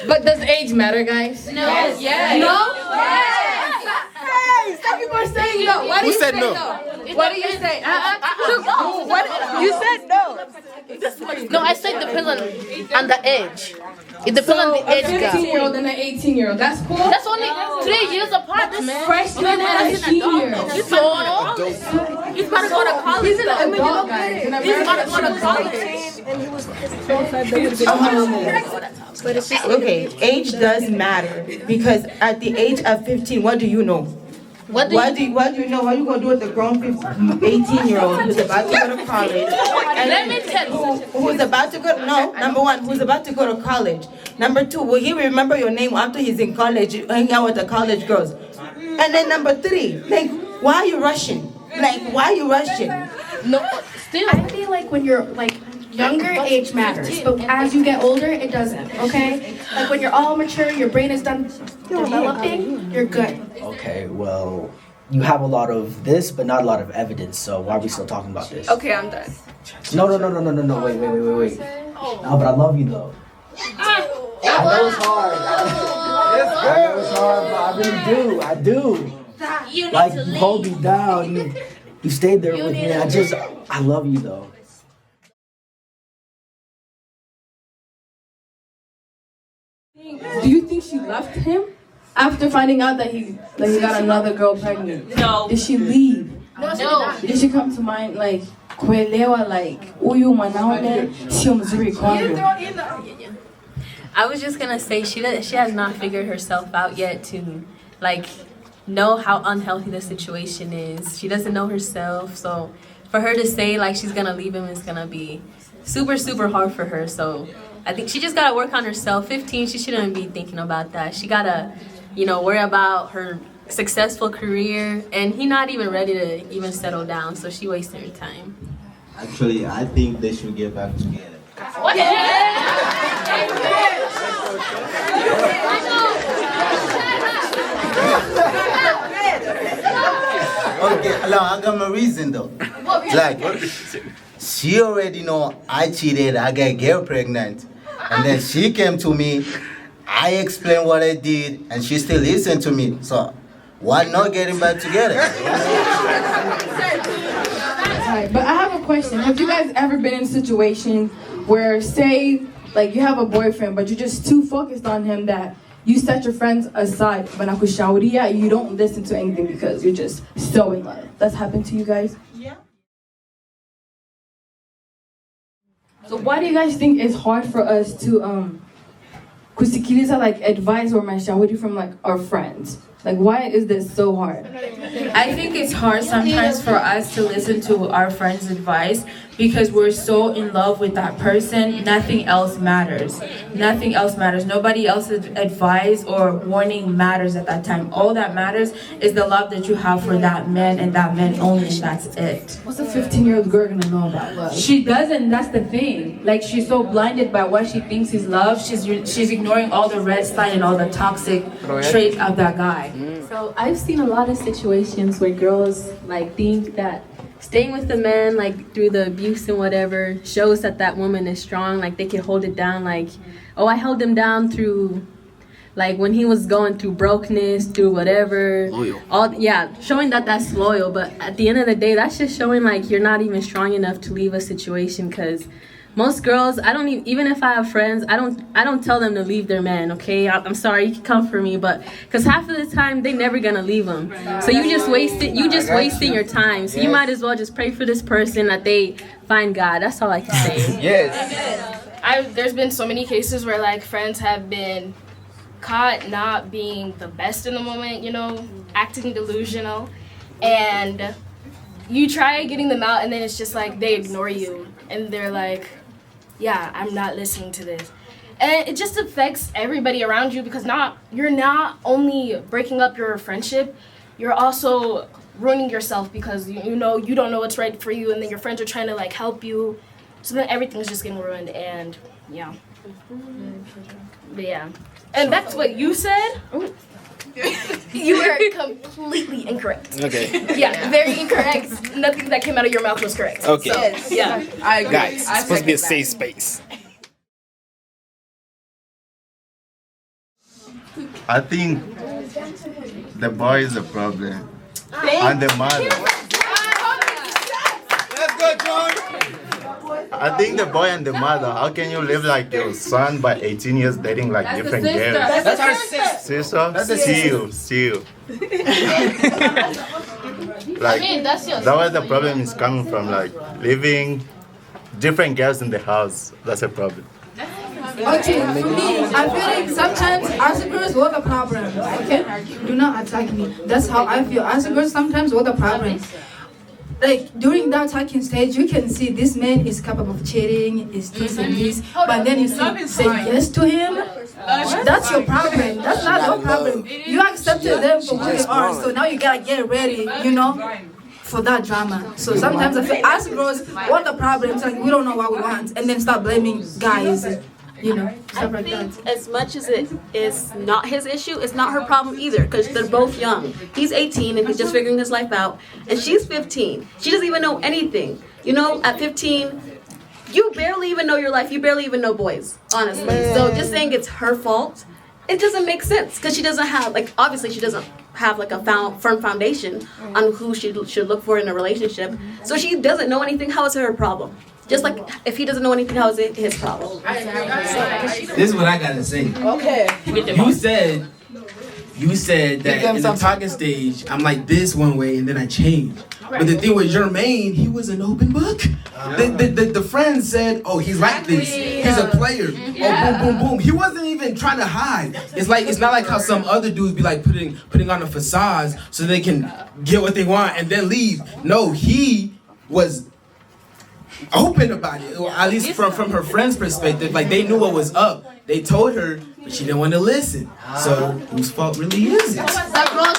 But does age matter, guys? No. Yes. No? Yes. Hey, some people are saying no. Why do you say no? What do you say? What? You said no. No, I said depends on the age. It depends on the age A 15-year-old and an 18-year-old. That's cool. That's only 3 years apart. Freshman and senior. He's old. He's about to go to college. He's an adult, guys. He's about to go to college. Okay, age does matter because at the age of 15, what do you know? What do you know? What are you gonna do with a grown 18-year-old who's about to go to college? And Let me tell you. who's about to go? No, number one, who's about to go to college. Number two, will he remember your name after he's in college, hanging out with the college girls? And then number three, like, why are you rushing? No, still. I feel like when you're like younger, age matters, but as you get older, it doesn't. Okay, like when you're all mature, your brain is done developing, you're good. Okay, well, you have a lot of this, but not a lot of evidence. So why are we still talking about this? Okay, I'm done. No. Wait. No, but I love you though. I know it's hard. I know it's hard, but I really do. I do. You need Like, to you leave. hold me down. You stayed there with me. I love you though. Do you think she left him after finding out that he got another girl pregnant? No. Did she leave? No. Did she come to mind like kuelewa like huyu mwanaume sio mzuri kwangu? I was just gonna say she has not figured herself out yet to like know how unhealthy the situation is. She doesn't know herself, so for her to say like she's gonna leave him is gonna be super hard for her. So I think she just gotta work on herself. 15, she shouldn't be thinking about that. She gotta, worry about her successful career, and he not even ready to even settle down. So she wasting her time. Actually, I think they should get back together. What? Okay, no, I got my reason though. Like, she already know I cheated, I got girl pregnant. And then she came to me, I explained what I did, and she still listened to me. So, why not getting back together? Alright, but I have a question. Have you guys ever been in a situation where, say, like you have a boyfriend, but you're just too focused on him that you set your friends aside, but you don't listen to anything because you're just so in love? That's happened to you guys? Yeah. So why do you guys think it's hard for us to kusikiliza like advice or mashauri from like our friends? Like, why is this so hard? I think it's hard sometimes for us to listen to our friends' advice because we're so in love with that person. Nothing else matters. Nothing else matters. Nobody else's advice or warning matters at that time. All that matters is the love that you have for that man and that man only, and that's it. What's a 15-year-old girl gonna know about love? She doesn't, that's the thing. Like, she's so blinded by what she thinks is love, she's ignoring all the red sign and all the toxic traits of that guy. So I've seen a lot of situations where girls like think that staying with the man like through the abuse and whatever shows that that woman is strong, like they can hold it down, like, oh, I held him down through like when he was going through brokenness, through whatever. Loyal. Showing that that's loyal, but at the end of the day that's just showing like you're not even strong enough to leave a situation. Because most girls, I don't even if I have friends, I don't tell them to leave their man, okay? I'm sorry, you can come for me, but because half of the time they never gonna leave them. So you just wasting your time. So you might as well just pray for this person that they find God. That's all I can say. Yes. There's been so many cases where like friends have been caught not being the best in the moment, acting delusional, and you try getting them out and then it's just like they ignore you and they're like, yeah, I'm not listening to this. And it just affects everybody around you because you're not only breaking up your friendship, you're also ruining yourself because you don't know what's right for you, and then your friends are trying to like help you, so then everything's just getting ruined. And and that's what you said. You are completely incorrect. Okay. Yeah, very incorrect. Nothing that came out of your mouth was correct. Okay. So, yeah. I agree. Guys, it's supposed to be a safe space. I think the boy is the problem. And the mother. Let's go, John! I think the boy and the mother. How can you live like your son by 18 years dating like different girls? That's our sister. Sister? That's the See you. Like, that's your that was the problem is coming from, like, living different girls in the house. That's a problem. Okay, for me, I feel like sometimes as a girls were the problem. Okay, do not attack me. That's how I feel. As a girl, sometimes were the problem. Like during that attacking stage, you can see this man is capable of cheating, is this and this, but then you say yes to him. That's your problem. That's not your problem. You accepted them for who they are, so now you gotta get ready, for that drama. So sometimes I feel as girls, what the problem is like we don't know what we want, and then start blaming guys. Stuff like that. As much as it is not his issue, it's not her problem either because they're both young. He's 18 and he's just figuring his life out, and she's 15. She doesn't even know anything. At 15, you barely even know your life. You barely even know boys, honestly. So just saying it's her fault, it doesn't make sense because she doesn't have, obviously she doesn't have a firm foundation on who she should look for in a relationship. So she doesn't know anything. How is it her problem? Just like if he doesn't know anything, how is it his problem? This is what I gotta say. Okay. You said that in the talking stage, I'm like this one way and then I changed. But the thing with Jermaine, he was an open book. The friend said, oh, he's like this. He's a player. Oh, boom, boom, boom. He wasn't even trying to hide. It's not like how some other dudes be like putting on a facade so they can get what they want and then leave. No, he was open about it, or at least from her friend's perspective. Like they knew what was up. They told her, but she didn't want to listen. So whose fault really is it? That girl's